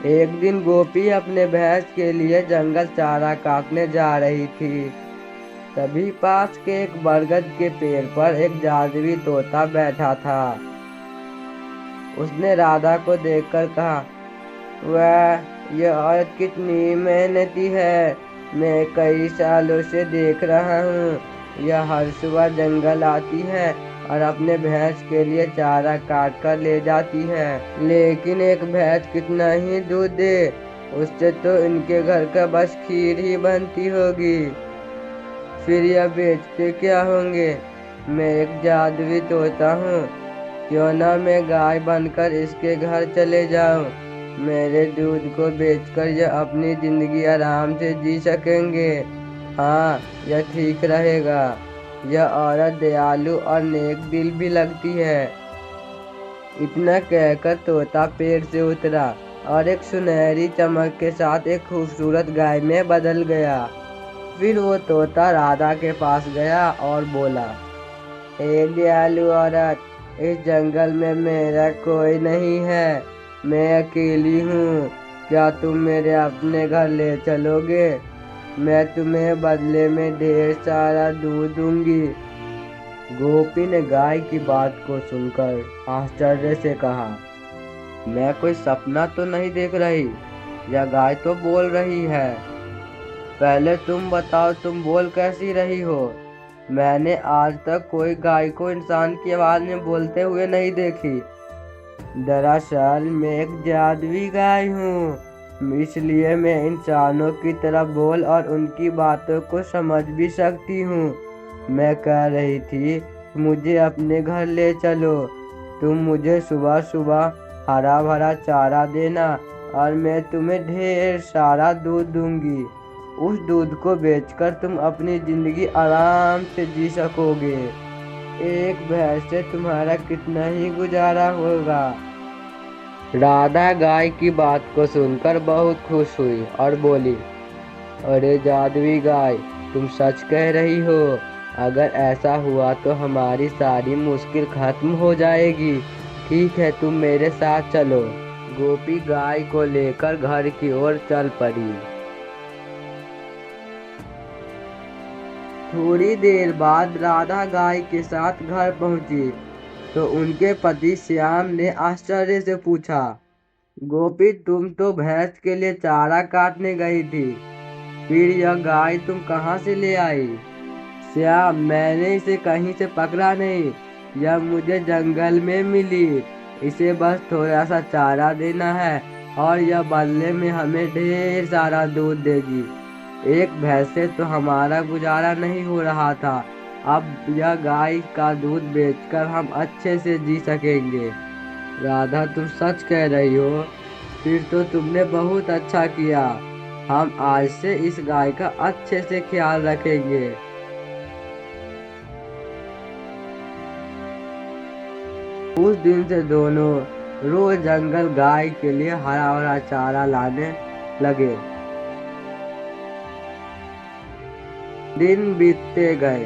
एक दिन गोपी अपने भैंस के लिए जंगल चारा काटने जा रही थी। तभी पास के एक बरगद के पेड़ पर एक जादुई तोता बैठा था। उसने राधा को देखकर कहा, वह यह औरत कितनी मेहनती है। मैं कई सालों से देख रहा हूँ। यह हर सुबह जंगल आती है और अपने भैंस के लिए चारा काट कर ले जाती है। लेकिन एक भैंस कितना ही दूध दे, उससे तो इनके घर का बस खीर ही बनती होगी। फिर यह बेचते क्या होंगे। मैं एक जादुई तोता हूँ, क्यों ना मैं गाय बनकर इसके घर चले जाऊं। मेरे दूध को बेचकर यह अपनी जिंदगी आराम से जी सकेंगे। हाँ, यह ठीक रहेगा। यह औरत दयालु और नेक दिल भी लगती है। इतना कहकर तोता पेड़ से उतरा और एक सुनहरी चमक के साथ एक खूबसूरत गाय में बदल गया। फिर वो तोता राधा के पास गया और बोला, हे दयालु औरत, इस जंगल में मेरा कोई नहीं है। मैं अकेली हूँ। क्या तुम मेरे अपने घर ले चलोगे? मैं तुम्हें बदले में ढेर सारा दूध दूंगी। गोपी ने गाय की बात को सुनकर आश्चर्य से कहा, मैं कोई सपना तो नहीं देख रही। यह गाय तो बोल रही है। पहले तुम बताओ, तुम बोल कैसी रही हो? मैंने आज तक कोई गाय को इंसान की आवाज में बोलते हुए नहीं देखी। दरअसल मैं एक जादुई गाय हूँ, इसलिए मैं इंसानों की तरह बोल और उनकी बातों को समझ भी सकती हूँ। मैं कह रही थी, मुझे अपने घर ले चलो। तुम मुझे सुबह सुबह हरा भरा चारा देना और मैं तुम्हें ढेर सारा दूध दूंगी। उस दूध को बेचकर तुम अपनी जिंदगी आराम से जी सकोगे। एक भैंस से तुम्हारा कितना ही गुजारा होगा। राधा गाय की बात को सुनकर बहुत खुश हुई और बोली, अरे जादुई गाय, तुम सच कह रही हो। अगर ऐसा हुआ तो हमारी सारी मुश्किल खत्म हो जाएगी। ठीक है, तुम मेरे साथ चलो। गोपी गाय को लेकर घर की ओर चल पड़ी। थोड़ी देर बाद राधा गाय के साथ घर पहुंची तो उनके पति श्याम ने आश्चर्य से पूछा, गोपी, तुम तो भैंस के लिए चारा काटने गई थी, फिर यह गाय तुम कहाँ से ले आई? श्याम, मैंने इसे कहीं से पकड़ा नहीं। यह मुझे जंगल में मिली। इसे बस थोड़ा सा चारा देना है और यह बदले में हमें ढेर सारा दूध देगी। एक भैंस से तो हमारा गुजारा नहीं हो रहा था। अब यह गाय का दूध बेचकर हम अच्छे से जी सकेंगे। राधा, तुम सच कह रही हो? फिर तो तुमने बहुत अच्छा किया। हम आज से इस गाय का अच्छे से ख्याल रखेंगे। उस दिन से दोनों रोज जंगल गाय के लिए हरा भरा चारा लाने लगे। दिन बीतते गए।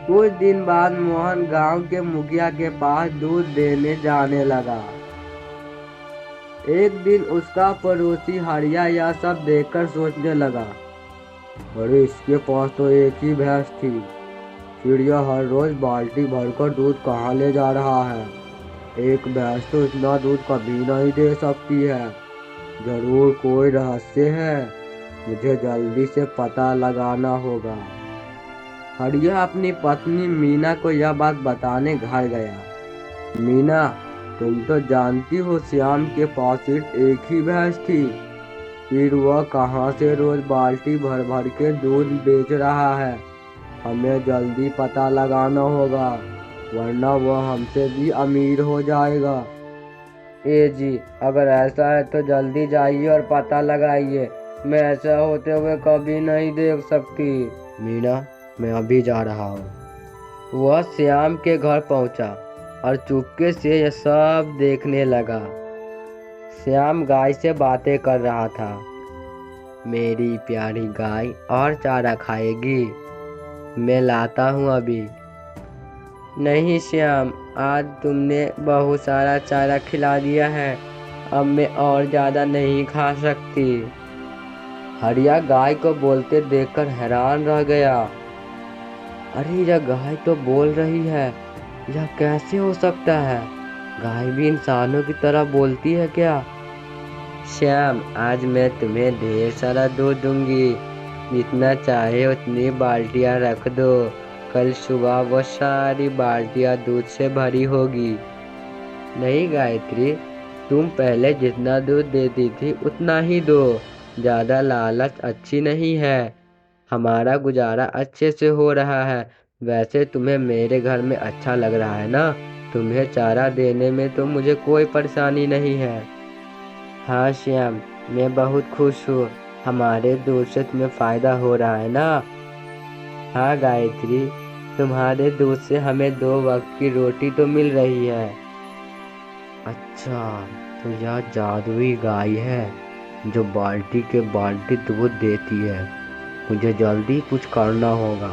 कुछ दिन बाद मोहन गांव के मुखिया के पास दूध देने जाने लगा। एक दिन उसका पड़ोसी हरिया यह सब देखकर सोचने लगा, अरे इसके पास तो एक ही भैंस थी, फिर यह हर रोज बाल्टी भरकर दूध कहाँ ले जा रहा है। एक भैंस तो इतना दूध कभी नहीं दे सकती है। जरूर कोई रहस्य है। मुझे जल्दी से पता लगाना होगा। हरिया अपनी पत्नी मीना को यह बात बताने घर गया। मीना, तुम तो जानती हो श्याम के पास सिर्फ एक ही भैंस थी, फिर वह कहाँ से रोज बाल्टी भर भर के दूध बेच रहा है। हमें जल्दी पता लगाना होगा, वरना वह हमसे भी अमीर हो जाएगा। ए जी, अगर ऐसा है तो जल्दी जाइए और पता लगाइए। मैं ऐसा होते हुए कभी नहीं देख सकती। मीना, मैं अभी जा रहा हूँ। वह श्याम के घर पहुंचा और चुपके से यह सब देखने लगा। श्याम गाय से बातें कर रहा था। मेरी प्यारी गाय और चारा खाएगी? मैं लाता हूँ अभी। नहीं श्याम, आज तुमने बहुत सारा चारा खिला दिया है, अब मैं और ज़्यादा नहीं खा सकती। हरिया गाय को बोलते देखकर हैरान रह गया। अरे यह गाय तो बोल रही है, यह कैसे हो सकता है? गाय भी इंसानों की तरह बोलती है क्या? श्याम, आज मैं तुम्हें ढेर सारा दूध दूंगी, जितना चाहे उतनी बाल्टियां रख दो। कल सुबह वो सारी बाल्टियां दूध से भरी होगी। नहीं गायत्री, तुम पहले जितना दूध देती थी उतना ही दो। ज़्यादा लालच अच्छी नहीं है। हमारा गुजारा अच्छे से हो रहा है। वैसे तुम्हें मेरे घर में अच्छा लग रहा है ना? तुम्हें चारा देने में तो मुझे कोई परेशानी नहीं है। हाँ श्याम, मैं बहुत खुश हूँ। हमारे दूध से तुम्हें फायदा हो रहा है ना? हाँ गायत्री, तुम्हारे दूध से हमें 2 वक्त की रोटी तो मिल रही है। अच्छा, तो यह जादुई गाय है जो बाल्टी के बाल्टी दूध देती है। मुझे जल्दी कुछ करना होगा।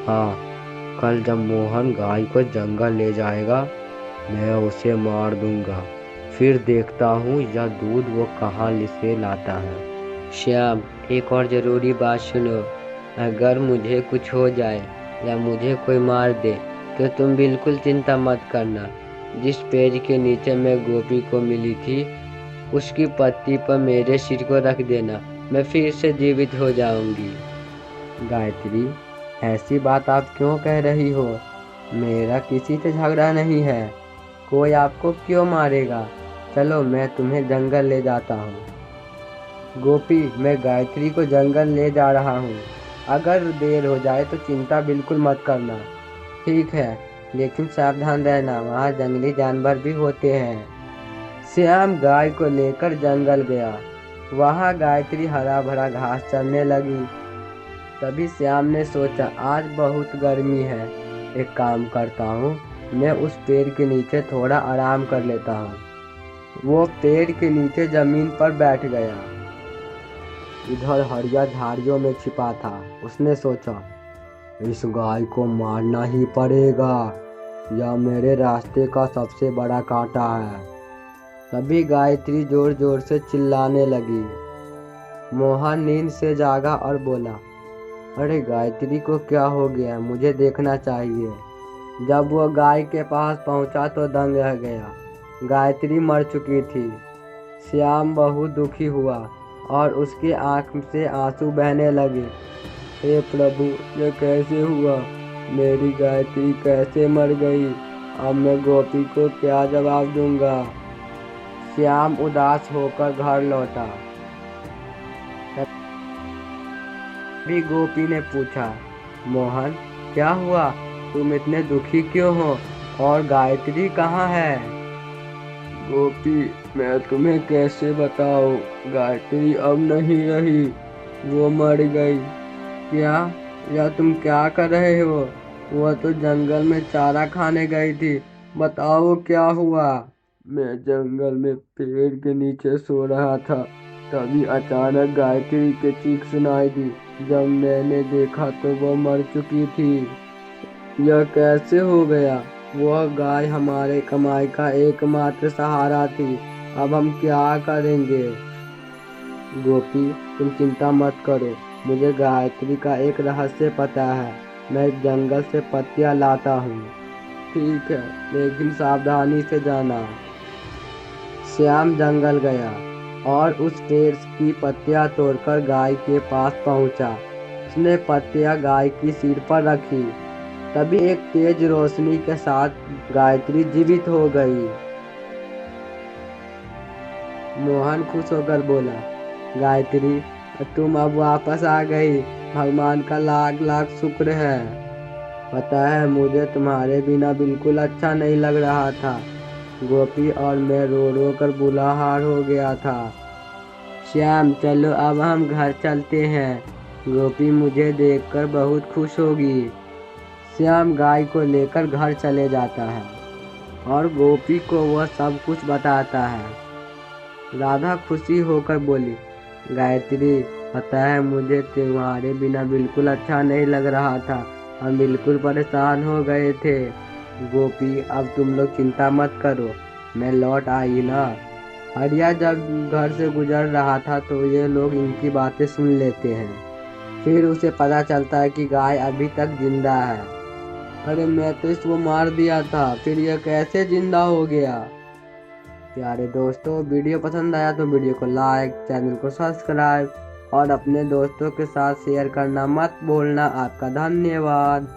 हाँ, कल जब मोहन गाय को जंगल ले जाएगा, मैं उसे मार दूंगा। फिर देखता हूँ यह दूध वो कहाँ से लाता है। श्याम, एक और ज़रूरी बात सुनो। अगर मुझे कुछ हो जाए या मुझे कोई मार दे तो तुम बिल्कुल चिंता मत करना। जिस पेड़ के नीचे मैं गोपी को मिली थी, उसकी पत्ती पर मेरे सिर को रख देना। मैं फिर से जीवित हो जाऊंगी। गायत्री, ऐसी बात आप क्यों कह रही हो? मेरा किसी से झगड़ा नहीं है। कोई आपको क्यों मारेगा? चलो, मैं तुम्हें जंगल ले जाता हूँ। गोपी, मैं गायत्री को जंगल ले जा रहा हूँ। अगर देर हो जाए तो चिंता बिल्कुल मत करना। ठीक है, लेकिन सावधान रहना, वहाँ जंगली जानवर भी होते हैं। श्याम गाय को लेकर जंगल गया। वहाँ गायत्री हरा भरा घास चरने लगी। तभी श्याम ने सोचा, आज बहुत गर्मी है। एक काम करता हूँ, मैं उस पेड़ के नीचे थोड़ा आराम कर लेता हूँ। वो पेड़ के नीचे जमीन पर बैठ गया। इधर हरिया झाड़ियों में छिपा था। उसने सोचा, इस गाय को मारना ही पड़ेगा। यह मेरे रास्ते का सबसे बड़ा कांटा है। तभी गायत्री जोर जोर से चिल्लाने लगी। मोहन नींद से जागा और बोला, अरे गायत्री को क्या हो गया? मुझे देखना चाहिए। जब वो गाय के पास पहुंचा तो दंग रह गया। गायत्री मर चुकी थी। श्याम बहुत दुखी हुआ और उसकी आंख से आंसू बहने लगे। हे प्रभु, ये कैसे हुआ? मेरी गायत्री कैसे मर गई? अब मैं गोपी को क्या जवाब दूंगा? श्याम उदास होकर घर लौटा। तभी गोपी ने पूछा, मोहन, क्या हुआ? तुम इतने दुखी क्यों हो? और गायत्री कहाँ है? गोपी, मैं तुम्हें कैसे बताऊं? गायत्री अब नहीं रही, वो मर गई। क्या? या तुम क्या कर रहे हो? वो तो जंगल में चारा खाने गई थी। बताओ क्या हुआ? मैं जंगल में पेड़ के नीचे सो रहा था, तभी अचानक गायत्री की चीख सुनाई दी। जब मैंने देखा तो वो मर चुकी थी। यह कैसे हो गया? वह गाय हमारे कमाई का एकमात्र सहारा थी। अब हम क्या करेंगे? गोपी, तुम चिंता मत करो। मुझे गायत्री का एक रहस्य पता है। मैं जंगल से पत्तियां लाता हूँ। ठीक है, लेकिन सावधानी से जाना। श्याम जंगल गया और उस पेड़ की पत्तियां तोड़कर गाय के पास पहुंचा। उसने पत्तियां गाय की सिर पर रखी। तभी एक तेज रोशनी के साथ गायत्री जीवित हो गई। मोहन खुश होकर बोला, गायत्री, तुम अब वापस आ गई। भगवान का लाख लाख शुक्र है। पता है, मुझे तुम्हारे बिना बिल्कुल अच्छा नहीं लग रहा था। गोपी और मैं रो रो कर बुलाहार हो गया था। श्याम, चलो अब हम घर चलते हैं। गोपी मुझे देखकर बहुत खुश होगी। श्याम गाय को लेकर घर चले जाता है और गोपी को वह सब कुछ बताता है। राधा खुशी होकर बोली, गायत्री, पता है, मुझे तुम्हारे बिना बिल्कुल अच्छा नहीं लग रहा था। हम बिल्कुल परेशान हो गए थे। गोपी, अब तुम लोग चिंता मत करो, मैं लौट आई ना। हरिया जब घर से गुजर रहा था तो ये लोग इनकी बातें सुन लेते हैं। फिर उसे पता चलता है कि गाय अभी तक जिंदा है। अरे मैं तो इसको मार दिया था, फिर यह कैसे जिंदा हो गया। प्यारे दोस्तों, वीडियो पसंद आया तो वीडियो को लाइक, चैनल को सब्सक्राइब और अपने दोस्तों के साथ शेयर करना मत भूलना। आपका धन्यवाद।